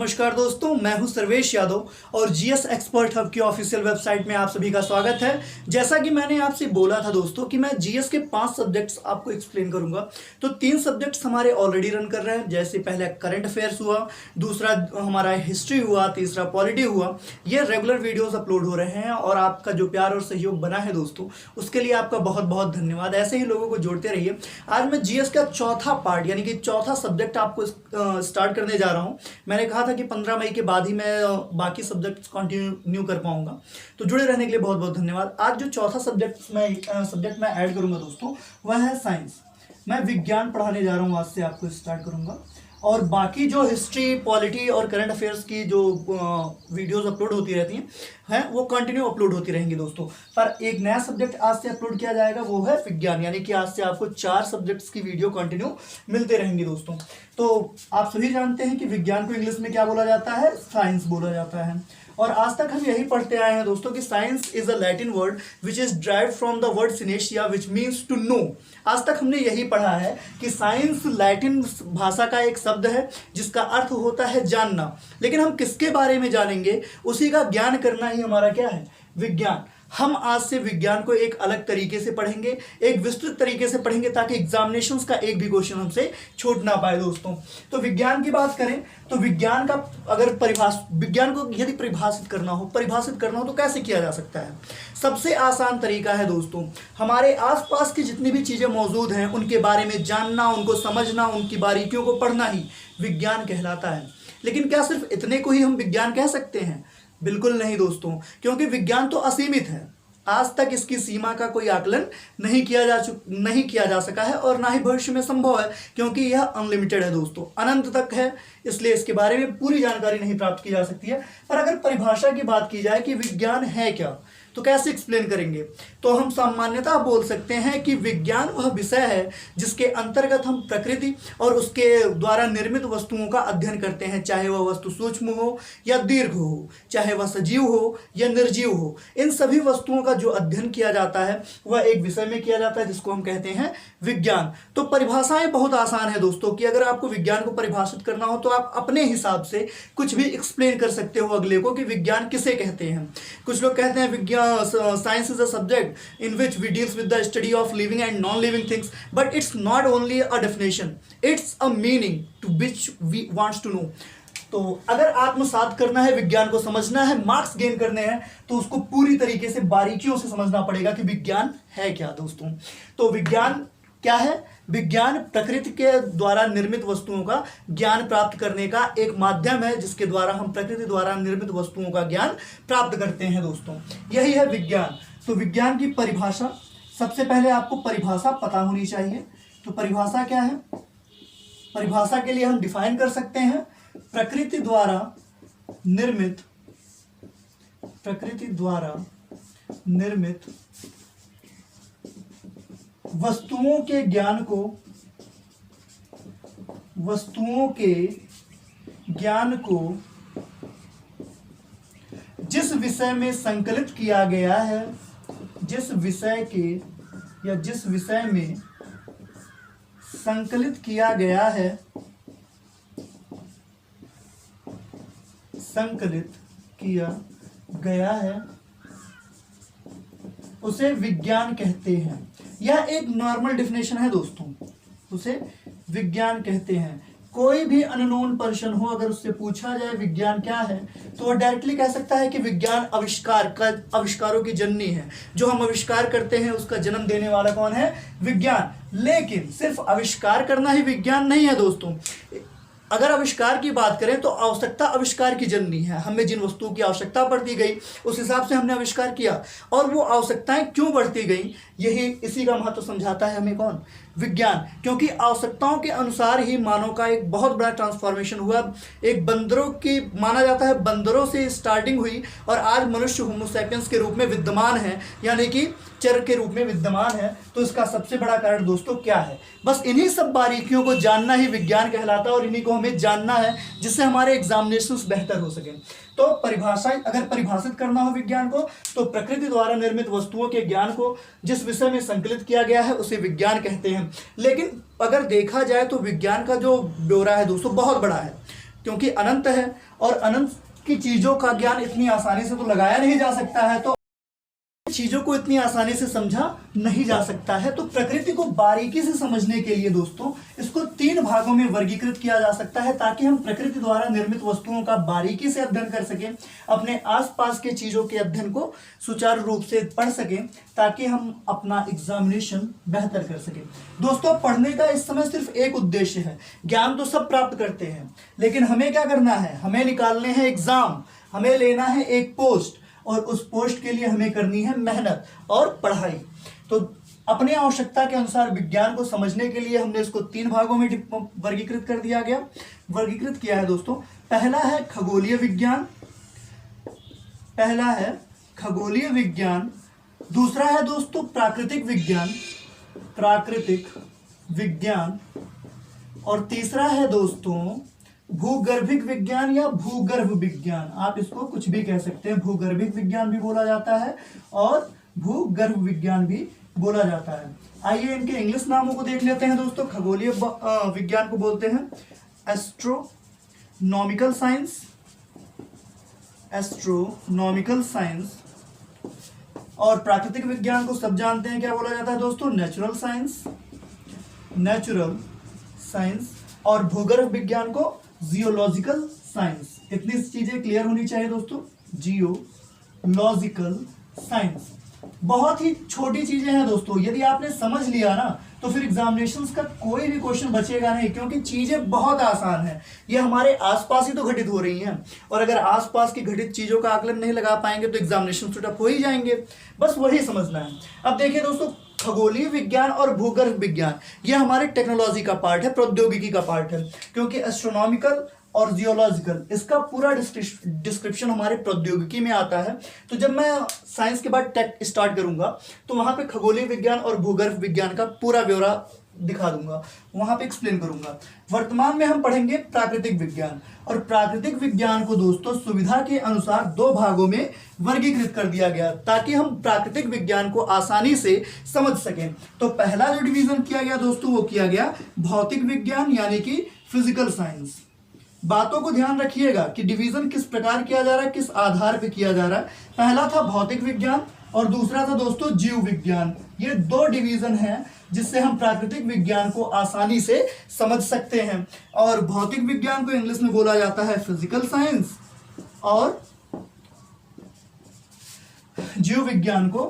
नमस्कार दोस्तों, मैं हूं सर्वेश यादव और जीएस एक्सपर्ट हब की ऑफिशियल वेबसाइट में आप सभी का स्वागत है। जैसा कि मैंने आपसे बोला था दोस्तों कि मैं जीएस के 5 सब्जेक्ट्स आपको एक्सप्लेन करूंगा। तो 3 सब्जेक्ट्स हमारे ऑलरेडी रन कर रहे हैं, जैसे पहले करंट अफेयर्स हुआ, दूसरा हमारा हिस्ट्री हुआ, तीसरा पॉलिटी हुआ। ये रेगुलर वीडियोज अपलोड हो रहे हैं और आपका जो प्यार और सहयोग बना है दोस्तों, उसके लिए आपका बहुत बहुत धन्यवाद। ऐसे ही लोगों को जोड़ते रहिए। आज मैं जीएस का चौथा पार्ट यानी कि चौथा सब्जेक्ट आपको स्टार्ट करने जा रहा हूँ। मैंने कहा था कि 15 मई के बाद ही मैं बाकी सब्जेक्ट्स कंटिन्यू कर पाऊंगा, तो जुड़े रहने के लिए बहुत बहुत धन्यवाद। आज जो चौथा सब्जेक्ट मैं ऐड करूंगा दोस्तों, वह है साइंस। मैं विज्ञान पढ़ाने जा रहा हूँ, आज से आपको स्टार्ट करूंगा। और बाकी जो हिस्ट्री, पॉलिटी और करंट अफेयर्स की जो वीडियोस अपलोड होती रहती हैं वो कंटिन्यू अपलोड होती रहेंगी दोस्तों। पर एक नया सब्जेक्ट आज से अपलोड किया जाएगा, वो है विज्ञान, यानी कि आज से आपको 4 सब्जेक्ट्स की वीडियो कंटिन्यू मिलते रहेंगी दोस्तों। तो आप सभी जानते हैं कि विज्ञान को इंग्लिश में क्या बोला जाता है? साइंस बोला जाता है। और आज तक हम यही पढ़ते आए हैं दोस्तों कि science is a Latin word which is derived from the word scientia which means to know. आज तक हमने यही पढ़ा है कि साइंस लैटिन भाषा का एक शब्द है जिसका अर्थ होता है जानना। लेकिन हम किसके बारे में जानेंगे? उसी का ज्ञान करना ही हमारा क्या है? विज्ञान। हम आज से विज्ञान को एक अलग तरीके से पढ़ेंगे, एक विस्तृत तरीके से पढ़ेंगे, ताकि एग्जामिनेशंस का एक भी क्वेश्चन हमसे छूट ना पाए दोस्तों। तो विज्ञान की बात करें तो विज्ञान का अगर विज्ञान को यदि परिभाषित करना हो तो कैसे किया जा सकता है? सबसे आसान तरीका है दोस्तों, हमारे आसपास की जितनी भी चीजें मौजूद हैं उनके बारे में जानना, उनको समझना, उनकी बारीकियों को पढ़ना ही विज्ञान कहलाता है। लेकिन क्या सिर्फ इतने को ही हम विज्ञान कह सकते हैं? बिल्कुल नहीं दोस्तों, क्योंकि विज्ञान तो असीमित है। आज तक इसकी सीमा का कोई आकलन नहीं किया जा सका है और ना ही भविष्य में संभव है, क्योंकि यह अनलिमिटेड है दोस्तों, अनंत तक है। इसलिए इसके बारे में पूरी जानकारी नहीं प्राप्त की जा सकती है। पर अगर परिभाषा की बात की जाए कि विज्ञान है क्या, तो कैसे एक्सप्लेन करेंगे? तो हम सामान्यतः बोल सकते हैं कि विज्ञान वह विषय है जिसके अंतर्गत हम प्रकृति और उसके द्वारा निर्मित वस्तुओं का अध्ययन करते हैं, चाहे वह वस्तु सूक्ष्म हो या दीर्घ हो, चाहे वह सजीव हो या निर्जीव हो। इन सभी वस्तुओं का जो अध्ययन किया जाता है वह एक विषय में किया जाता है जिसको हम कहते हैं विज्ञान। तो परिभाषाएं बहुत आसान है दोस्तों कि अगर आपको विज्ञान को परिभाषित करना हो तो आप अपने हिसाब से कुछ भी एक्सप्लेन कर सकते हो अगले को कि विज्ञान किसे कहते हैं। कुछ लोग कहते हैं विज्ञान science is a subject in which we deals with the study of living and non-living things, but it's not only a definition, it's a meaning to which we wants to know। तो अगर आत्मसात करना है, विज्ञान को समझना है, marks gain करने हैं, तो उसको पूरी तरीके से बारीकियों से समझना पड़ेगा कि विज्ञान है क्या दोस्तों। तो विज्ञान क्या है? विज्ञान प्रकृति के द्वारा निर्मित वस्तुओं का ज्ञान प्राप्त करने का एक माध्यम है, जिसके द्वारा हम प्रकृति द्वारा निर्मित वस्तुओं का ज्ञान प्राप्त करते हैं दोस्तों। यही है विज्ञान। तो विज्ञान की परिभाषा, सबसे पहले आपको परिभाषा पता होनी चाहिए। तो परिभाषा क्या है? परिभाषा के लिए हम डिफाइन कर सकते हैं प्रकृति द्वारा निर्मित वस्तुओं के ज्ञान को जिस विषय में संकलित किया गया है, जिस विषय में संकलित किया गया है उसे विज्ञान कहते हैं। यह एक नॉर्मल डेफिनेशन है दोस्तों, उसे विज्ञान कहते हैं। कोई भी अननोन पर्सन हो, अगर उससे पूछा जाए विज्ञान क्या है, तो वह डायरेक्टली कह सकता है कि विज्ञान आविष्कारों की जननी है। जो हम आविष्कार करते हैं उसका जन्म देने वाला कौन है? विज्ञान। लेकिन सिर्फ आविष्कार करना ही विज्ञान नहीं है दोस्तों। अगर आविष्कार की बात करें तो आवश्यकता आविष्कार की जननी है। हमें जिन वस्तुओं की आवश्यकता पड़ती गई उस हिसाब से हमने आविष्कार किया, और वो आवश्यकताएं क्यों बढ़ती गई, इसी का महत्व समझाता है हमें कौन? विज्ञान। क्योंकि आवश्यकताओं के अनुसार ही मानव का एक बहुत बड़ा ट्रांसफॉर्मेशन हुआ। एक बंदरों की माना जाता है, बंदरों से स्टार्टिंग हुई और आज मनुष्य होमो सैपियंस के रूप में विद्यमान है, यानी कि चर के रूप में विद्यमान है। तो इसका सबसे बड़ा कारण दोस्तों क्या है? बस इन्हीं सब बारीकियों को जानना ही विज्ञान कहलाता है, और इन्हीं को हमें जानना है जिससे हमारे एग्जामिनेशंस बेहतर हो सके। तो अगर परिभाषित करना हो विज्ञान को, तो प्रकृति द्वारा निर्मित वस्तुओं के ज्ञान को जिस विषय में संकलित किया गया है उसे विज्ञान कहते हैं। लेकिन अगर देखा जाए तो विज्ञान का जो ब्यौरा है दोस्तों बहुत बड़ा है, क्योंकि अनंत है और अनंत की चीजों का ज्ञान इतनी आसानी से तो लगाया नहीं जा सकता है, तो चीजों को इतनी आसानी से समझा नहीं जा सकता है। तो प्रकृति को बारीकी से समझने के लिए दोस्तों इसको 3 भागों में वर्गीकृत किया जा सकता है, ताकि हम प्रकृति द्वारा निर्मित वस्तुओं का बारीकी से अध्ययन कर सकें, अपने आसपास के चीजों के अध्ययन को सुचारू रूप से पढ़ सकें, ताकि हम अपना एग्जामिनेशन बेहतर कर सकें। दोस्तों पढ़ने का इस समय सिर्फ एक उद्देश्य है, ज्ञान तो सब प्राप्त करते हैं, लेकिन हमें क्या करना है, हमें निकालने हैं एग्जाम, हमें लेना है एक पोस्ट, और उस पोस्ट के लिए हमें करनी है मेहनत और पढ़ाई। तो अपने आवश्यकता के अनुसार विज्ञान को समझने के लिए हमने इसको 3 भागों में वर्गीकृत कर दिया गया, वर्गीकृत किया है दोस्तों। पहला है खगोलीय विज्ञान, दूसरा है दोस्तों प्राकृतिक विज्ञान, और तीसरा है दोस्तों भूगर्भिक विज्ञान या भूगर्भ विज्ञान। आप इसको कुछ भी कह सकते हैं, भूगर्भिक विज्ञान भी बोला जाता है और भूगर्भ विज्ञान भी बोला जाता है। आइए इनके इंग्लिश नामों को देख लेते हैं दोस्तों। खगोलीय विज्ञान को बोलते हैं एस्ट्रोनॉमिकल साइंस, और प्राकृतिक विज्ञान को सब जानते हैं क्या बोला जाता है दोस्तों, नेचुरल साइंस, और भूगर्भ विज्ञान को जियोलॉजिकल साइंस। इतनी चीजें क्लियर होनी चाहिए दोस्तों, जियोलॉजिकल साइंस। बहुत ही छोटी चीजें हैं दोस्तों, यदि आपने समझ लिया ना तो फिर एग्जामिनेशंस का कोई भी क्वेश्चन बचेगा नहीं, क्योंकि चीजें बहुत आसान हैं। ये हमारे आसपास ही तो घटित हो रही हैं, और अगर आसपास की घटित चीजों का आकलन नहीं लगा पाएंगे तो एग्जामिनेशन तो टफ हो ही जाएंगे। बस वही समझना है। अब देखिए दोस्तों, खगोलीय विज्ञान और भूगर्भ विज्ञान ये हमारे टेक्नोलॉजी का पार्ट है, प्रौद्योगिकी का पार्ट है, क्योंकि एस्ट्रोनॉमिकल और जियोलॉजिकल इसका पूरा डिस्क्रिप्शन हमारे प्रौद्योगिकी में आता है। तो जब मैं साइंस के बाद टेक स्टार्ट करूंगा तो वहां पे खगोलीय विज्ञान और भूगर्भ विज्ञान का पूरा ब्यौरा दिखा दूंगा, वहां पे एक्सप्लेन करूंगा। वर्तमान में हम पढ़ेंगे प्राकृतिक विज्ञान, और प्राकृतिक विज्ञान को दोस्तों सुविधा के अनुसार 2 भागों में वर्गीकृत कर दिया गया, ताकि हम प्राकृतिक विज्ञान को आसानी से समझ सकें। तो पहला जो डिवीजन किया गया दोस्तों वो किया गया भौतिक विज्ञान यानी कि फिजिकल साइंस। बातों को ध्यान रखिएगा कि डिवीजन किस प्रकार किया जा रहा है, किस आधार पर किया जा रहा है। पहला था भौतिक विज्ञान और दूसरा था दोस्तों जीव विज्ञान। ये 2 डिवीजन हैं जिससे हम प्राकृतिक विज्ञान को आसानी से समझ सकते हैं। और भौतिक विज्ञान को इंग्लिश में बोला जाता है फिजिकल साइंस, और जीव विज्ञान को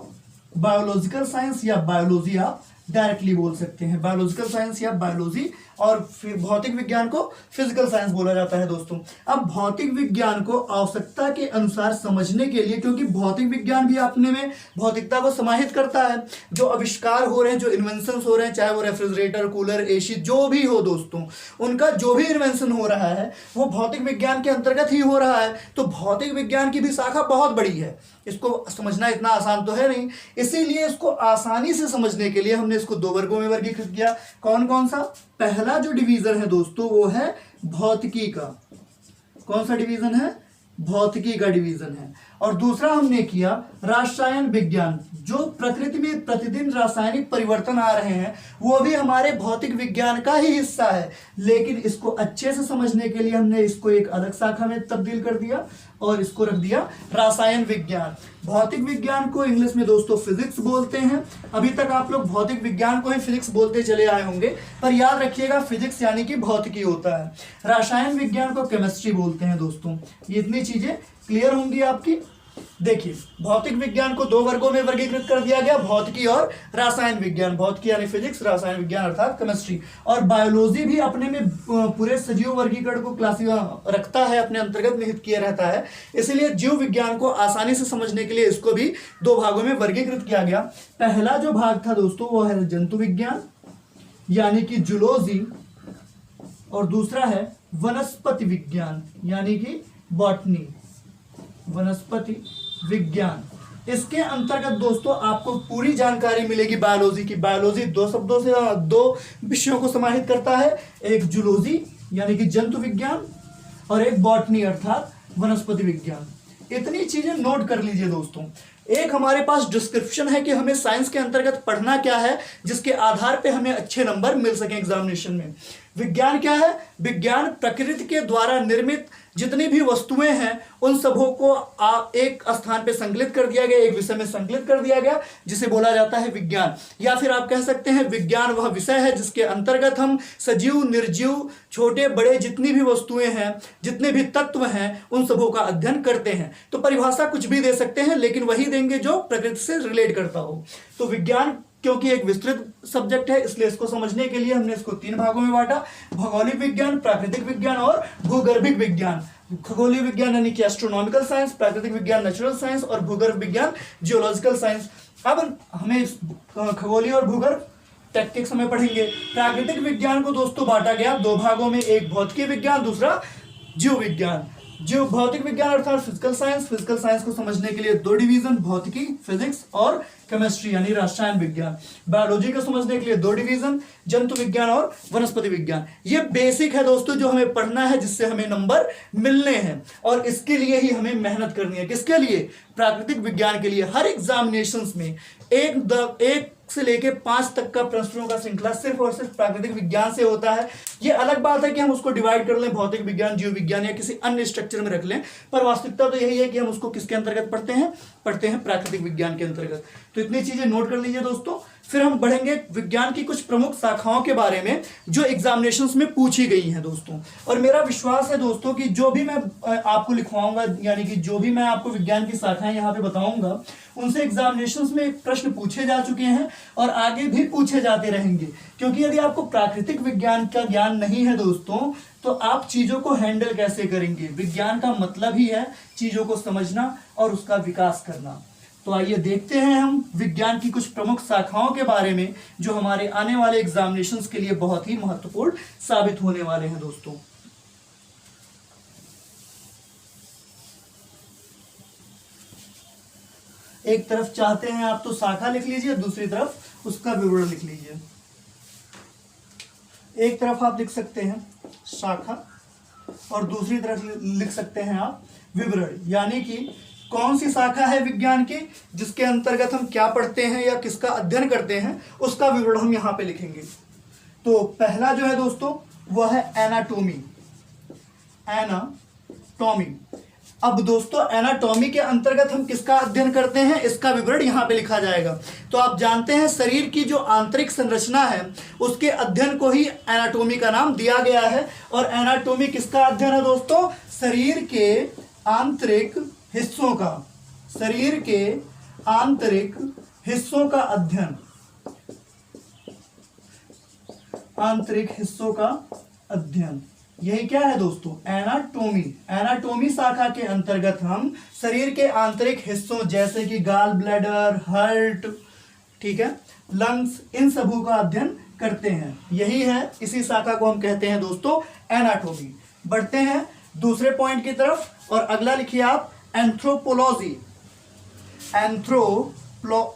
बायोलॉजिकल साइंस या बायोलॉजी आप डायरेक्टली बोल सकते हैं, बायोलॉजिकल साइंस या बायोलॉजी, और फिर भौतिक विज्ञान को फिजिकल साइंस बोला जाता है दोस्तों। अब भौतिक विज्ञान को आवश्यकता के अनुसार समझने के लिए, क्योंकि भौतिक विज्ञान भी अपने में भौतिकता को समाहित करता है, जो आविष्कार हो रहे हैं, जो इन्वेंशंस हो रहे हैं, चाहे वो रेफ्रिजरेटर, कूलर, एसी जो भी हो दोस्तों, उनका जो भी इन्वेंशन हो रहा है वो भौतिक विज्ञान के अंतर्गत ही हो रहा है। तो भौतिक विज्ञान की भी शाखा बहुत बड़ी है, इसको समझना इतना आसान तो है नहीं, इसीलिए इसको आसानी से समझने के लिए हमने इसको 2 वर्गों में वर्गीकृत किया। कौन कौन सा? पहला जो डिवीजन है दोस्तों वो है भौतिकी का। कौन सा डिवीजन है? भौतिकी का डिवीजन है। और दूसरा हमने किया रसायन विज्ञान। जो प्रकृति में प्रतिदिन रासायनिक परिवर्तन आ रहे हैं वो भी हमारे भौतिक विज्ञान का ही हिस्सा है, लेकिन इसको अच्छे से समझने के लिए हमने इसको एक अलग शाखा में तब्दील कर दिया और इसको रख दिया रसायन विज्ञान। भौतिक विज्ञान को इंग्लिश में दोस्तों फिजिक्स बोलते हैं। अभी तक आप लोग भौतिक विज्ञान को ही फिजिक्स बोलते चले आए होंगे, पर याद रखिएगा फिजिक्स यानी कि भौतिकी होता है। रसायन विज्ञान को केमिस्ट्री बोलते हैं दोस्तों। ये इतनी चीजें क्लियर होंगी आपकी। देखिए, भौतिक विज्ञान को 2 वर्गों में वर्गीकृत कर दिया गया, भौतिकी और रासायन विज्ञान। भौतिकी यानी फिजिक्स, रासायन विज्ञान अर्थात केमिस्ट्री। और बायोलॉजी भी अपने में पूरे सजीव वर्गीकरण को रखता है, अपने अंतर्गत निहित किया रहता है। इसलिए जीव विज्ञान को आसानी से समझने के लिए इसको भी 2 भागों में वर्गीकृत किया गया। पहला जो भाग था दोस्तों वो है जंतु विज्ञान यानी कि जूलॉजी, और दूसरा है वनस्पति विज्ञान यानी कि बॉटनी, वनस्पति विज्ञान। इसके अंतर्गत दोस्तों आपको पूरी जानकारी मिलेगी बायोलॉजी की। बायोलॉजी 2 शब्दों से 2 विषयों को समाहित करता है, एक जूलॉजी यानी कि जंतु विज्ञान और एक बॉटनी अर्थात वनस्पति विज्ञान। इतनी चीजें नोट कर लीजिए दोस्तों। एक हमारे पास डिस्क्रिप्शन है कि हमें साइंस के अंतर्गत पढ़ना क्या है, जिसके आधार पे हमें अच्छे नंबर मिल सके एग्जामिनेशन में। विज्ञान क्या है? विज्ञान प्रकृति के द्वारा निर्मित जितनी भी वस्तुएं हैं उन सबों को एक स्थान पे संकलित कर दिया गया, एक विषय में संकलित कर दिया गया, जिसे बोला जाता है विज्ञान। या फिर आप कह सकते हैं विज्ञान वह विषय है जिसके अंतर्गत हम सजीव, निर्जीव, छोटे बड़े जितनी भी वस्तुएं हैं, जितने भी तत्व हैं, उन सबों का अध्ययन करते हैं। तो परिभाषा कुछ भी दे सकते हैं, लेकिन वही देंगे जो प्रकृति से रिलेट करता हो। तो विज्ञान क्योंकि एक विस्तृत सब्जेक्ट है, इसलिए इसको समझने के लिए हमने इसको 3 भागों में बांटा: भौगोलिक विज्ञान, प्राकृतिक विज्ञान और भूगर्भिक विज्ञान। खगोलीय विज्ञान यानी कि एस्ट्रोनॉमिकल साइंस, प्राकृतिक विज्ञान नेचुरल साइंस और भूगर्भ विज्ञान जियोलॉजिकल साइंस। अब हमें खगोलीय और भूगर्भ टैक्टिक समय पढ़ेंगे। प्राकृतिक विज्ञान को दोस्तों बांटा गया 2 भागों में, एक भौतिकी विज्ञान, दूसरा जीव विज्ञान। जीव भौतिक विज्ञान अर्थात फिजिकल साइंस, फिजिकल साइंस को समझने के लिए 2 डिवीजन: भौतिकी, फिजिक्स और केमिस्ट्री यानी रसायन विज्ञान। बायोलॉजी को समझने के लिए 2 डिवीजन: जंतु विज्ञान और वनस्पति विज्ञान। ये बेसिक है दोस्तों जो हमें पढ़ना है, जिससे हमें नंबर मिलने हैं, और इसके लिए ही हमें मेहनत करनी है। किसके लिए? प्राकृतिक विज्ञान के लिए। हर एग्जामिनेशंस में एक से लेके 5 तक का प्रश्नों का श्रृंखला सिर्फ और सिर्फ प्राकृतिक विज्ञान से होता है। ये अलग बात है कि हम उसको डिवाइड कर लें भौतिक विज्ञान, जीव विज्ञान या किसी अन्य स्ट्रक्चर में रख लें, पर वास्तविकता तो यही है कि हम उसको किसके अंतर्गत पढ़ते हैं प्राकृतिक विज्ञान के अंतर्गत। तो इतनी चीजें नोट कर लीजिए दोस्तों। फिर हम बढ़ेंगे विज्ञान की कुछ प्रमुख शाखाओं के बारे में जो एग्जामिनेशंस में पूछी गई हैं दोस्तों। और मेरा विश्वास है दोस्तों कि जो भी मैं आपको लिखवाऊंगा, यानी कि जो भी मैं आपको विज्ञान की शाखाएं यहाँ पे बताऊंगा, उनसे एग्जामिनेशंस में प्रश्न पूछे जा चुके हैं और आगे भी पूछे जाते रहेंगे। क्योंकि यदि आपको प्राकृतिक विज्ञान का ज्ञान नहीं है दोस्तों, तो आप चीजों को हैंडल कैसे करेंगे? विज्ञान का मतलब ही है चीजों को समझना और उसका विकास करना। तो आइए देखते हैं हम विज्ञान की कुछ प्रमुख शाखाओं के बारे में जो हमारे आने वाले एग्जामिनेशंस के लिए बहुत ही महत्वपूर्ण साबित होने वाले हैं दोस्तों। एक तरफ चाहते हैं आप तो शाखा लिख लीजिए, दूसरी तरफ उसका विवरण लिख लीजिए। एक तरफ आप लिख सकते हैं शाखा और दूसरी तरफ लिख सकते हैं आप विवरण, यानी कि कौन सी शाखा है विज्ञान की जिसके अंतर्गत हम क्या पढ़ते हैं या किसका अध्ययन करते हैं, उसका विवरण हम यहां पे लिखेंगे। तो पहला जो है दोस्तों वह है एनाटॉमी। अब दोस्तों एनाटॉमी के अंतर्गत हम किसका अध्ययन करते हैं, इसका विवरण यहां पे लिखा जाएगा। तो आप जानते हैं शरीर की जो आंतरिक संरचना है उसके अध्ययन को ही एनाटॉमी का नाम दिया गया है। और एनाटॉमी किसका अध्ययन है दोस्तों? शरीर के आंतरिक हिस्सों का, शरीर के आंतरिक हिस्सों का अध्ययन, आंतरिक हिस्सों का अध्ययन, यही क्या है दोस्तों? एनाटॉमी। एनाटॉमी शाखा के अंतर्गत हम शरीर के आंतरिक हिस्सों जैसे कि गाल ब्लैडर, हार्ट, ठीक है, लंग्स, इन सबों का अध्ययन करते हैं। यही है, इसी शाखा को हम कहते हैं दोस्तों एनाटॉमी। बढ़ते हैं दूसरे पॉइंट की तरफ और अगला लिखिए आप एंथ्रोपोलॉजी। एंथ्रोपोलॉजी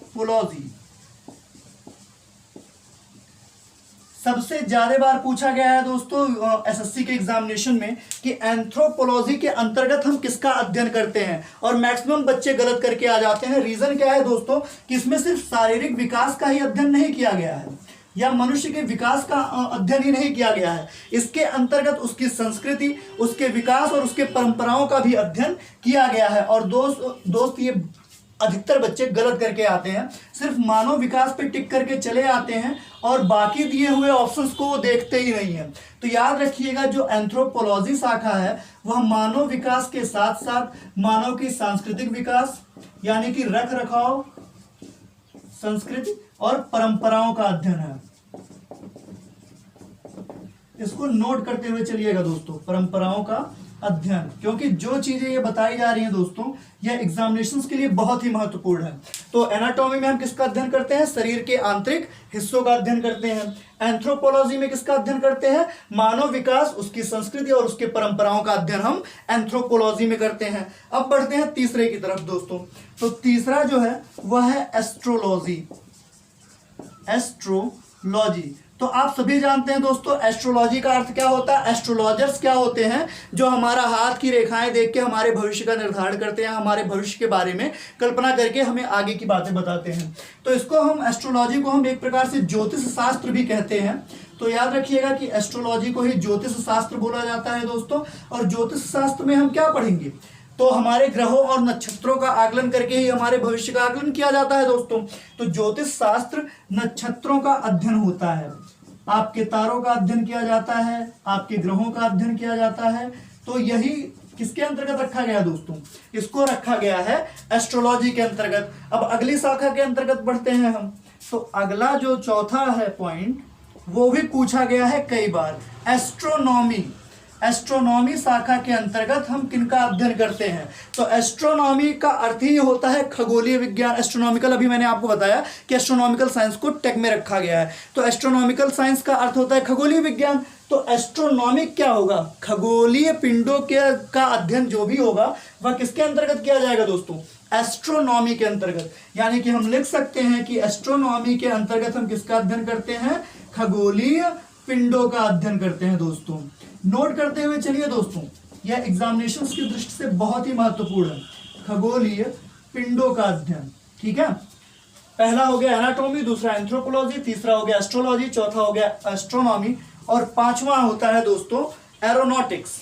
सबसे ज्यादा बार पूछा गया है दोस्तों एसएससी के एग्जामिनेशन में कि एंथ्रोपोलॉजी के अंतर्गत हम किसका अध्ययन करते हैं, और मैक्सिमम बच्चे गलत करके आ जाते हैं। रीजन क्या है दोस्तों कि इसमें सिर्फ शारीरिक विकास का ही अध्ययन नहीं किया गया है या मनुष्य के विकास का अध्ययन ही नहीं किया गया है, इसके अंतर्गत उसकी संस्कृति, उसके विकास और उसके परंपराओं का भी अध्ययन किया गया है। और दोस्त ये अधिकतर बच्चे गलत करके आते हैं, सिर्फ मानव विकास पे टिक करके चले आते हैं और बाकी दिए हुए ऑप्शंस को वो देखते ही नहीं है। तो याद रखिएगा जो एंथ्रोपोलॉजी शाखा है वह मानव विकास के साथ साथ मानव की सांस्कृतिक विकास यानी कि रख रखाव, संस्कृति और परंपराओं का अध्ययन है। इसको नोट करते हुए चलिएगा दोस्तों, परंपराओं का अध्ययन, क्योंकि जो चीजें ये बताई जा रही हैं दोस्तों यह एग्जामिनेशंस के लिए बहुत ही महत्वपूर्ण है। तो एनाटॉमी में हम किसका अध्ययन करते हैं? शरीर के आंतरिक हिस्सों का अध्ययन करते हैं। एंथ्रोपोलॉजी में किसका अध्ययन करते हैं? मानव विकास, उसकी संस्कृति और उसके परंपराओं का अध्ययन हम एंथ्रोपोलॉजी में करते हैं। अब बढ़ते हैं तीसरे की तरफ दोस्तों। तो तीसरा जो है वह है एस्ट्रोलॉजी। एस्ट्रोलॉजी तो आप सभी जानते हैं दोस्तों एस्ट्रोलॉजी का अर्थ क्या होता है। एस्ट्रोलॉजर्स क्या होते हैं? जो हमारा हाथ की रेखाएं देख के हमारे भविष्य का निर्धारण करते हैं, हमारे भविष्य के बारे में कल्पना करके हमें आगे की बातें बताते हैं। तो इसको हम एस्ट्रोलॉजी को हम एक प्रकार से ज्योतिष शास्त्र भी कहते हैं। तो याद रखिएगा कि एस्ट्रोलॉजी को ही ज्योतिष शास्त्र बोला जाता है दोस्तों। और ज्योतिष शास्त्र में हम क्या पढ़ेंगे, तो हमारे ग्रहों और नक्षत्रों का आकलन करके ही हमारे भविष्य का आकलन किया जाता है दोस्तों। तो ज्योतिष शास्त्र नक्षत्रों का अध्ययन होता है, आपके तारों का अध्ययन किया जाता है, आपके ग्रहों का अध्ययन किया जाता है। तो यही किसके अंतर्गत रखा गया दोस्तों, इसको रखा गया है एस्ट्रोलॉजी के अंतर्गत। अब अगली शाखा के अंतर्गत बढ़ते हैं हम। तो अगला जो चौथा है पॉइंट, वो भी पूछा गया है कई बार, एस्ट्रोनॉमी। एस्ट्रोनॉमी शाखा के अंतर्गत हम किनका अध्ययन करते हैं, तो एस्ट्रोनॉमी का अर्थ ही होता है खगोलीय विज्ञान। एस्ट्रोनॉमिकल अभी मैंने आपको बताया कि एस्ट्रोनॉमिकल साइंस को टेक में रखा गया है। तो एस्ट्रोनॉमिकल साइंस का अर्थ होता है खगोलीय विज्ञान। तो एस्ट्रोनॉमिक क्या होगा, खगोलीय पिंडों के का अध्ययन जो भी होगा वह किसके अंतर्गत किया जाएगा दोस्तों, एस्ट्रोनॉमी के अंतर्गत। यानी कि हम लिख सकते हैं कि एस्ट्रोनॉमी के अंतर्गत हम किसका अध्ययन करते हैं, खगोलीय पिंडों का अध्ययन करते हैं दोस्तों। नोट करते हुए चलिए दोस्तों, यह एग्जामिनेशंस की दृष्टि से बहुत ही महत्वपूर्ण है, खगोलीय पिंडों का अध्ययन। ठीक है, पहला हो गया एनाटॉमी, दूसरा एंथ्रोपोलॉजी, तीसरा हो गया एस्ट्रोलॉजी, चौथा हो गया एस्ट्रोनॉमी, और पांचवा होता है दोस्तों एरोनॉटिक्स।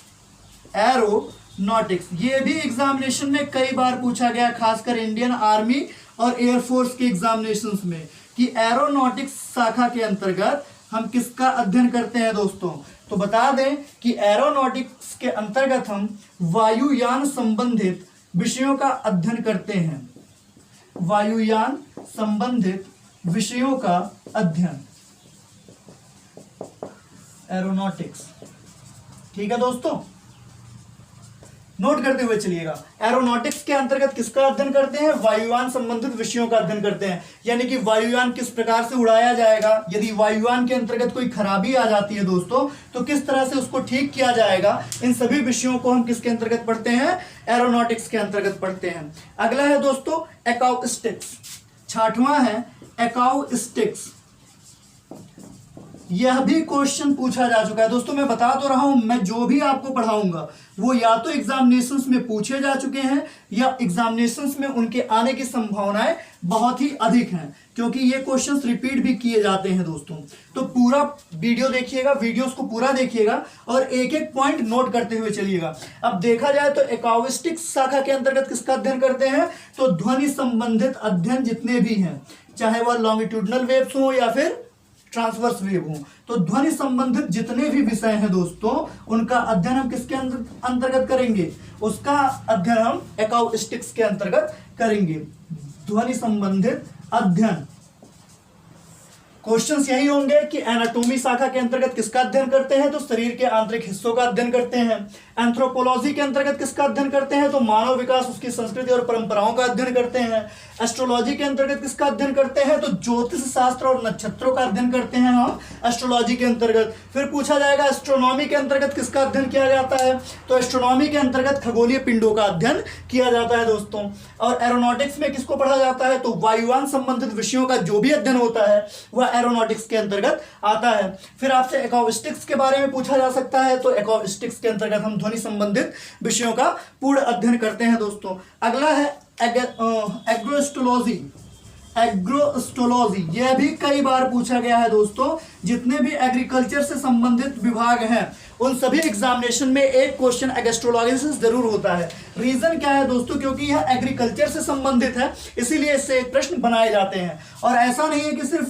एरोनॉटिक्स ये भी एग्जामिनेशन में कई बार पूछा गया, खासकर इंडियन आर्मी और एयरफोर्स के एग्जामिनेशंस में, कि एरोनॉटिक्स शाखा के अंतर्गत हम किसका अध्ययन करते हैं दोस्तों। तो बता दें कि एरोनॉटिक्स के अंतर्गत हम वायुयान संबंधित विषयों का अध्ययन करते हैं, वायुयान संबंधित विषयों का अध्ययन, एरोनॉटिक्स। ठीक है दोस्तों, नोट करते हुए चलिएगा, एरोनॉटिक्स के अंतर्गत किसका अध्ययन करते हैं, वायुयान संबंधित विषयों का अध्ययन करते हैं। यानी कि वायुयान किस प्रकार से उड़ाया जाएगा, यदि वायुयान के अंतर्गत कोई खराबी आ जाती है दोस्तों तो किस तरह से उसको ठीक किया जाएगा, इन सभी विषयों को हम किसके अंतर्गत पढ़ते हैं, एरोनॉटिक्स के अंतर्गत पढ़ते हैं। अगला है दोस्तों एकाउस्टिक्स, छठवां है एकाउस्टिक्स। यह भी क्वेश्चन पूछा जा चुका है दोस्तों। मैं बता तो रहा हूं, मैं जो भी आपको पढ़ाऊंगा वो या तो एग्जामिनेशंस में पूछे जा चुके हैं या एग्जामिनेशंस में उनके आने की संभावनाएं बहुत ही अधिक हैं, क्योंकि ये क्वेश्चंस रिपीट भी किए जाते हैं दोस्तों। तो पूरा वीडियो देखिएगा, वीडियोस को पूरा देखिएगा और एक एक पॉइंट नोट करते हुए चलिएगा। अब देखा जाए तो एकाउस्टिक्स शाखा के अंतर्गत किसका अध्ययन करते हैं, तो ध्वनि संबंधित अध्ययन जितने भी हैं, चाहे वह लॉन्गिट्यूडनल वेव्स हो या फिर ट्रांसवर्स वेव हो, तो ध्वनि संबंधित जितने भी विषय हैं दोस्तों उनका अध्ययन हम किसके अंतर्गत करेंगे, उसका अध्ययन हम एकाउस्टिक्स के अंतर्गत करेंगे, ध्वनि संबंधित अध्ययन। क्वेश्चंस यही होंगे कि एनाटॉमी शाखा के अंतर्गत किसका अध्ययन करते हैं, तो शरीर के आंतरिक हिस्सों का अध्ययन करते हैं। एंथ्रोपोलॉजी के अंतर्गत किसका अध्ययन करते हैं, तो मानव विकास, उसकी संस्कृति और परंपराओं का अध्ययन करते हैं। एस्ट्रोलॉजी के अंतर्गत किसका अध्ययन करते हैं, तो ज्योतिष शास्त्र और नक्षत्रों का अध्ययन करते हैं हम एस्ट्रोलॉजी के अंतर्गत। फिर पूछा जाएगा एस्ट्रोनॉमी के अंतर्गत किसका अध्ययन किया जाता है, तो एस्ट्रोनॉमी के अंतर्गत खगोलीय पिंडों का अध्ययन किया जाता है दोस्तों। और एरोनॉटिक्स में किसको पढ़ा जाता है, तो वायुयान संबंधित विषयों का जो भी अध्ययन होता है वह एरोनॉटिक्स के अंतर्गत आता है। फिर आपसे एकाउस्टिक्स के बारे में पूछा जा सकता है, तो एकाउस्टिक्स के अंतर्गत हम ध्वनि संबंधित विषयों का पूर्ण अध्ययन करते हैं दोस्तों। अगला है एग्रोस्टोलॉजी। एग्रोस्टोलॉजी यह भी कई बार पूछा गया है दोस्तों। जितने भी एग्रीकल्चर से संबंधित विभाग हैं उन सभी एग्जामिनेशन में एक क्वेश्चन एग्रोस्टोलॉजी से जरूर होता है। रीजन क्या है दोस्तों, क्योंकि यह एग्रीकल्चर से संबंधित है, इसीलिए इससे एक प्रश्न बनाए जाते हैं। और ऐसा नहीं है कि सिर्फ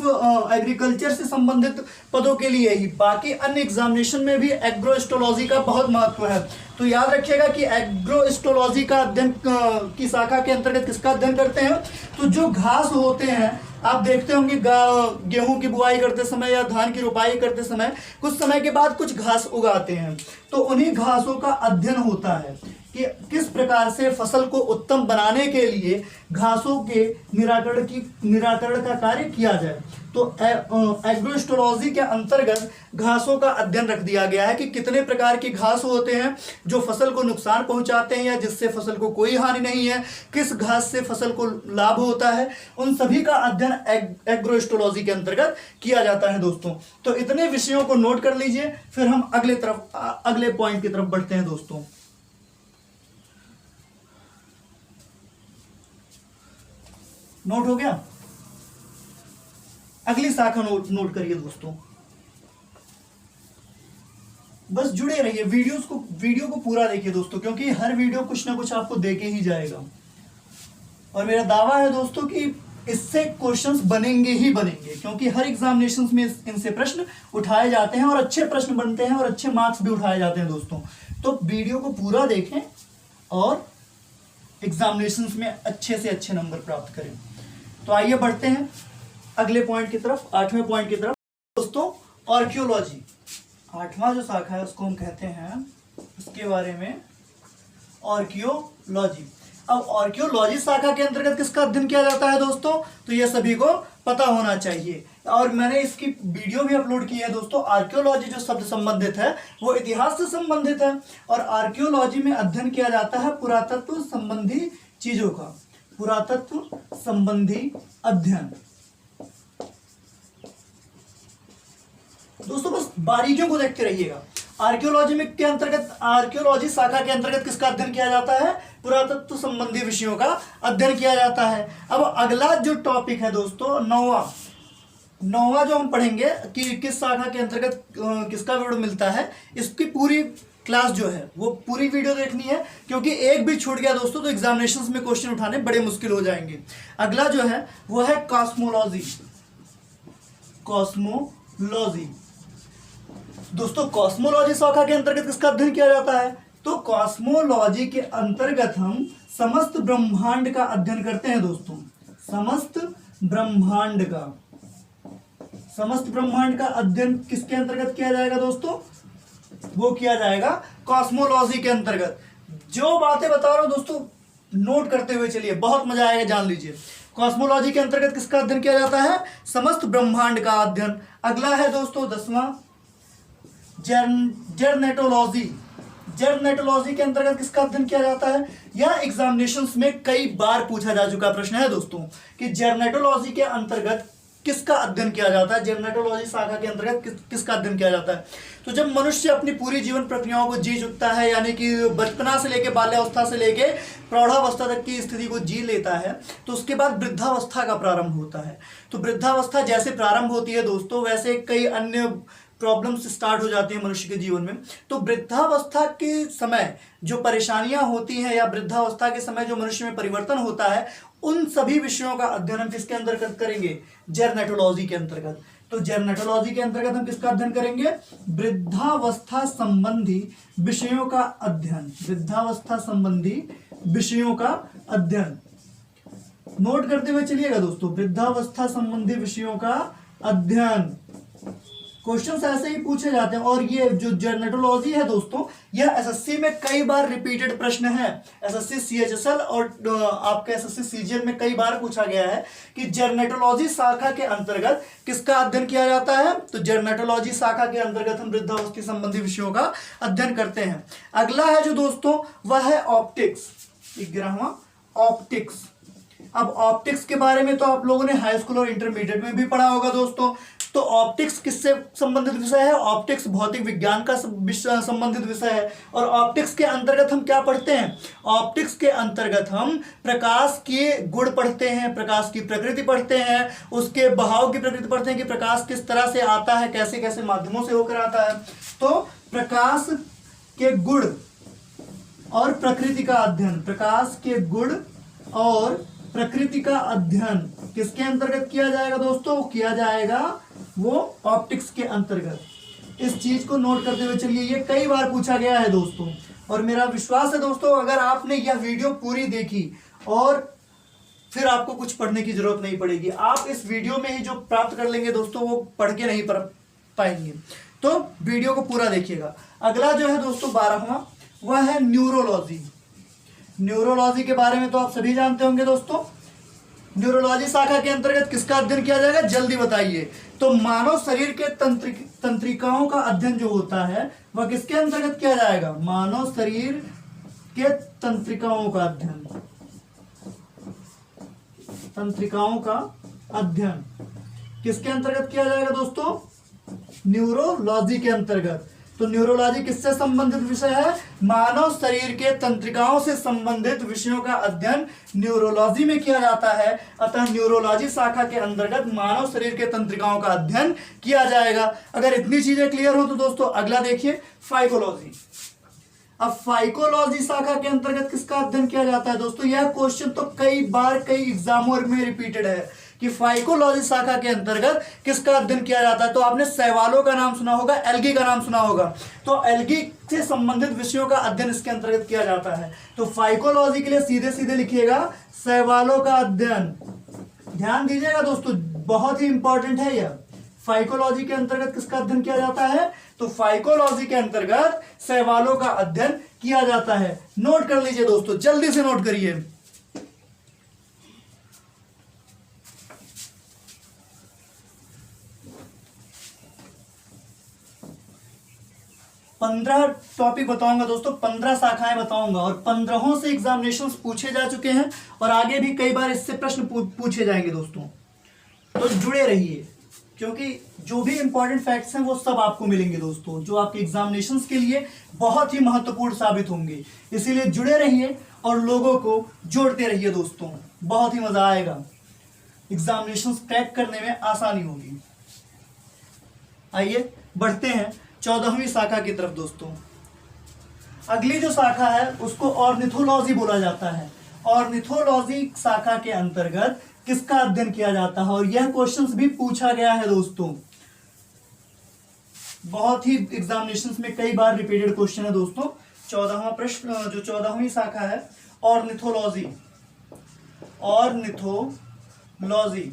एग्रीकल्चर से संबंधित पदों के लिए ही, बाकी अन्य एग्जामिनेशन में भी एग्रोस्टोलॉजी का बहुत महत्व है। तो याद रखिएगा कि एग्रोस्टोलॉजी का अध्ययन की शाखा के अंतर्गत किसका अध्ययन करते हैं, तो जो घास होते हैं, आप देखते होंगे गेहूं की बुआई करते समय या धान की रोपाई करते समय कुछ समय के बाद कुछ घास उगाते हैं, तो उन्हीं घासों का अध्ययन होता है कि किस प्रकार से फसल को उत्तम बनाने के लिए घासों के निराकरण का कार्य किया जाए। तो एग्रोस्टोलॉजी के अंतर्गत घासों का अध्ययन रख दिया गया है कि कितने प्रकार की घास होते हैं जो फसल को नुकसान पहुंचाते हैं या जिससे फसल को कोई हानि नहीं है, किस घास से फसल को लाभ होता है, उन सभी का अध्ययन एग्रोस्टोलॉजी के अंतर्गत किया जाता है दोस्तों। तो इतने विषयों को नोट कर लीजिए, फिर हम अगले पॉइंट की तरफ बढ़ते हैं दोस्तों। नोट हो गया, अगली शाखा नोट करिए दोस्तों, बस जुड़े रहिए, वीडियो को पूरा देखिए दोस्तों, क्योंकि हर वीडियो कुछ ना कुछ आपको देके ही जाएगा। और मेरा दावा है दोस्तों कि इससे क्वेश्चंस बनेंगे ही बनेंगे, क्योंकि हर एग्जामिनेशंस में इनसे प्रश्न उठाए जाते हैं और अच्छे प्रश्न बनते हैं और अच्छे मार्क्स भी उठाए जाते हैं दोस्तों। तो वीडियो को पूरा देखें और एग्जामिनेशंस में अच्छे से अच्छे नंबर प्राप्त करें। तो आइए बढ़ते हैं अगले पॉइंट की तरफ, 8वें पॉइंट की तरफ दोस्तों। आर्कियोलॉजी, 8वां जो शाखा है उसको हम कहते हैं, उसके बारे में आर्कियोलॉजी। अब आर्कियोलॉजी शाखा के अंतर्गत किसका अध्ययन किया जाता है दोस्तों? तो ये सभी को पता होना चाहिए, और मैंने इसकी वीडियो भी अपलोड की है दोस्तों। आर्कियोलॉजी जो शब्द संबंधित है वो इतिहास से संबंधित है, और आर्कियोलॉजी में अध्ययन किया जाता है पुरातत्व संबंधी चीजों का, पुरातत्व संबंधी अध्ययन। दोस्तों बस बारीकियों को देखते रहिएगा। आर्कियोलॉजी में के अंतर्गत, आर्कियोलॉजी शाखा के अंतर्गत किसका अध्ययन किया जाता है? पुरातत्व संबंधी विषयों का अध्ययन किया जाता है। अब अगला जो टॉपिक है दोस्तों, नौवां जो हम पढ़ेंगे कि किस शाखा के अंतर्गत किसका वीडियो मिलता है, इसकी पूरी क्लास जो है वो पूरी वीडियो देखनी है, क्योंकि एक भी छूट गया दोस्तों तो एग्जामिनेशंस में क्वेश्चन उठाने बड़े मुश्किल हो जाएंगे। अगला जो है वो है कॉस्मोलॉजी। कॉस्मोलॉजी दोस्तों, कॉस्मोलॉजी शाखा के अंतर्गत किसका अध्ययन किया जाता है? तो कॉस्मोलॉजी के अंतर्गत हम समस्त ब्रह्मांड का अध्ययन करते हैं दोस्तों। समस्त ब्रह्मांड का अध्ययन किसके अंतर्गत किया जाएगा दोस्तों? वो किया जाएगा कॉस्मोलॉजी के अंतर्गत। जो बातें बता रहा हूं दोस्तों नोट करते हुए चलिए, बहुत मजा आएगा, जान लीजिए। कॉस्मोलॉजी के अंतर्गत किसका अध्ययन किया जाता है? समस्त ब्रह्मांड का अध्ययन। अगला है दोस्तों 10वां, जर्नेटोलॉजी। जर्नेटोलॉजी के अंतर्गत किसका अध्ययन किया जाता है? यह एग्जामिनेशंस में कई बार पूछा जा चुका प्रश्न है दोस्तों कि जर्नेटोलॉजी के अंतर्गत किसका अध्ययन किया जाता है, जर्नेटोलॉजी शाखा के अंतर्गत किसका अध्ययन किया जाता है। तो जब मनुष्य अपनी पूरी जीवन प्रक्रियाओं को जी चुकता है, यानी कि बचपना से लेकर बाल्यावस्था से लेकर प्रौढ़ावस्था तक की स्थिति को जी लेता है, तो उसके बाद वृद्धावस्था का प्रारंभ होता है। तो वृद्धावस्था जैसे प्रारंभ होती है दोस्तों, वैसे कई अन्य प्रॉब्लम्स स्टार्ट हो जाती हैं मनुष्य के जीवन में। तो वृद्धावस्था के समय जो परेशानियां होती हैं, या वृद्धावस्था के समय जो मनुष्य में परिवर्तन होता है, उन सभी विषयों का अध्ययन हम किसके अंतर्गत करेंगे? जर्नेटोलॉजी के अंतर्गत। तो जर्नेटोलॉजी के अंतर्गत हम किसका अध्ययन करेंगे? वृद्धावस्था संबंधी विषयों का अध्ययन। वृद्धावस्था संबंधी विषयों का अध्ययन नोट करते हुए चलिएगा दोस्तों। वृद्धावस्था संबंधी विषयों का अध्ययन, क्वेश्चंस ऐसे ही पूछे जाते हैं। और ये जो जर्नेटोलॉजी है दोस्तों, यह एसएससी में कई बार रिपीटेड प्रश्न है। एसएससी सीएचएसएल और आपके एसएससी सीजीएल में कई बार पूछा गया है कि जर्नेटोलॉजी शाखा के अंतर्गत किसका अध्ययन किया जाता है? तो जर्नेटोलॉजी शाखा के अंतर्गत हम वृद्धावस्था संबंधी विषयों का अध्ययन करते हैं। अगला है जो दोस्तों वह है ऑप्टिक्स। 11वां ऑप्टिक्स। अब ऑप्टिक्स के बारे में तो आप लोगों ने हाई स्कूल और इंटरमीडिएट में भी पढ़ा होगा दोस्तों। तो ऑप्टिक्स किससे संबंधित विषय है? ऑप्टिक्स भौतिक विज्ञान का संबंधित विषय है। और ऑप्टिक्स के अंतर्गत हम क्या पढ़ते हैं? ऑप्टिक्स के अंतर्गत हम प्रकाश के गुण पढ़ते हैं, प्रकाश की प्रकृति पढ़ते हैं, उसके बहाव की प्रकृति पढ़ते हैं कि प्रकाश किस तरह से आता है, कैसे कैसे माध्यमों से होकर आता है। तो प्रकाश के गुण और प्रकृति का अध्ययन, प्रकाश के गुण और प्रकृति का अध्ययन किसके अंतर्गत किया जाएगा दोस्तों? किया जाएगा वो ऑप्टिक्स के अंतर्गत। इस चीज को नोट करते हुए चलिए, ये कई बार पूछा गया है दोस्तों, और मेरा विश्वास है दोस्तों अगर आपने यह वीडियो पूरी देखी और फिर आपको कुछ पढ़ने की जरूरत नहीं पड़ेगी। आप इस वीडियो में ही जो प्राप्त कर लेंगे दोस्तों वो पढ़ के नहीं पढ़ पाएंगे। तो वीडियो को पूरा देखिएगा। अगला जो है दोस्तों 12वां, वह है न्यूरोलॉजी। न्यूरोलॉजी के बारे में तो आप सभी जानते होंगे दोस्तों। न्यूरोलॉजी शाखा के अंतर्गत किसका अध्ययन किया जाएगा? जल्दी बताइए। तो मानव शरीर के तंत्रिकाओं का अध्ययन जो होता है वह किसके अंतर्गत किया जाएगा? मानव शरीर के तंत्रिकाओं का अध्ययन। तंत्रिकाओं का अध्ययन किसके अंतर्गत किया जाएगा दोस्तों? न्यूरोलॉजी के अंतर्गत। तो न्यूरोलॉजी किससे संबंधित विषय है? मानव शरीर के तंत्रिकाओं से संबंधित विषयों का अध्ययन न्यूरोलॉजी में किया जाता है। अतः न्यूरोलॉजी शाखा के अंतर्गत मानव शरीर के तंत्रिकाओं का अध्ययन किया जाएगा। अगर इतनी चीजें क्लियर हो तो दोस्तों अगला देखिए फाइकोलॉजी। अब फाइकोलॉजी शाखा के अंतर्गत किसका अध्ययन किया जाता है दोस्तों? यह क्वेश्चन तो कई बार कई एग्जामों में रिपीटेड है कि फाइकोलॉजी शाखा के अंतर्गत किसका अध्ययन किया जाता है। तो आपने शैवालों का नाम सुना होगा, एल्गी का नाम सुना होगा, तो एल्गी से संबंधित विषयों का अध्ययन इसके अंतर्गत किया जाता है। तो फाइकोलॉजी के लिए सीधे सीधे लिखिएगा शैवालों का अध्ययन। ध्यान दीजिएगा दोस्तों, बहुत ही इंपॉर्टेंट है यह। फाइकोलॉजी के अंतर्गत किसका अध्ययन किया जाता है? तो फाइकोलॉजी के अंतर्गत शैवालों का अध्ययन किया जाता है। नोट कर लीजिए दोस्तों, जल्दी से नोट करिए। 15 टॉपिक बताऊंगा दोस्तों, 15 शाखाएं बताऊंगा और 15 से एग्जामिनेशन पूछे जा चुके हैं और आगे भी कई बार इससे प्रश्न पूछे जाएंगे दोस्तों। तो जुड़े रहिए क्योंकि जो भी इंपॉर्टेंट फैक्ट्स हैं वो सब आपको मिलेंगे दोस्तों, जो आपके एग्जामिनेशंस के लिए बहुत ही महत्वपूर्ण साबित होंगे। इसीलिए जुड़े रहिए और लोगों को जोड़ते रहिए दोस्तों, बहुत ही मजा आएगा, एग्जामिनेशंस क्रैक करने में आसानी होगी। आइए बढ़ते हैं 14वीं शाखा की तरफ दोस्तों। अगली जो शाखा है उसको ऑर्निथोलॉजी बोला जाता है। ऑर्निथोलॉजी शाखा के अंतर्गत किसका अध्ययन किया जाता है? और यह क्वेश्चंस भी पूछा गया है दोस्तों, बहुत ही एग्जामिनेशंस में कई बार रिपीटेड क्वेश्चन है दोस्तों। 14वां प्रश्न, जो 14वीं शाखा है ऑर्निथोलॉजी। ऑर्निथोलॉजी,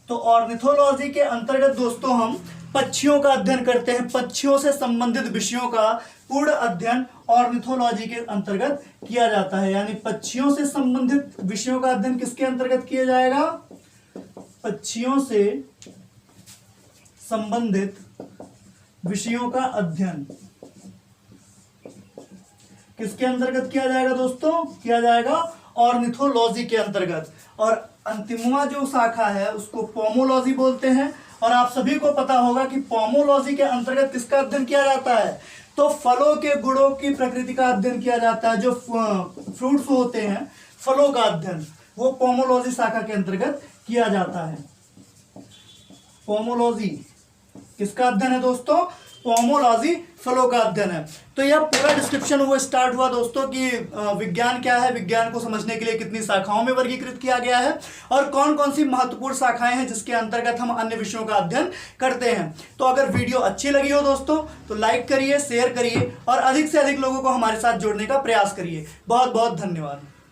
तो ऑर्निथोलॉजी के अंतर्गत दोस्तों हम पक्षियों का अध्ययन करते हैं। पक्षियों से संबंधित विषयों का पूर्ण अध्ययन ऑर्निथोलॉजी के अंतर्गत किया जाता है। यानी पक्षियों से संबंधित विषयों का अध्ययन किसके अंतर्गत किया जाएगा? पक्षियों से संबंधित विषयों का अध्ययन किसके अंतर्गत किया जाएगा दोस्तों? किया जाएगा ऑर्निथोलॉजी के अंतर्गत। और अंतिमवा जो शाखा है उसको पोमोलॉजी बोलते हैं। और आप सभी को पता होगा कि पोमोलॉजी के अंतर्गत किसका अध्ययन किया जाता है? तो फलों के गुणों की प्रकृति का अध्ययन किया जाता है। जो फ्रूट्स होते हैं, फलों का अध्ययन, वो पोमोलॉजी शाखा के अंतर्गत किया जाता है। पोमोलॉजी किसका अध्ययन है दोस्तों? पोमोलॉजी फलों का अध्ययन है। तो यह पूरा डिस्क्रिप्शन वो स्टार्ट हुआ दोस्तों कि विज्ञान क्या है, विज्ञान को समझने के लिए कितनी शाखाओं में वर्गीकृत किया गया है और कौन कौन सी महत्वपूर्ण शाखाएं हैं जिसके अंतर्गत हम अन्य विषयों का अध्ययन करते हैं। तो अगर वीडियो अच्छी लगी हो दोस्तों तो लाइक करिए, शेयर करिए और अधिक से अधिक लोगों को हमारे साथ जोड़ने का प्रयास करिए। बहुत बहुत धन्यवाद।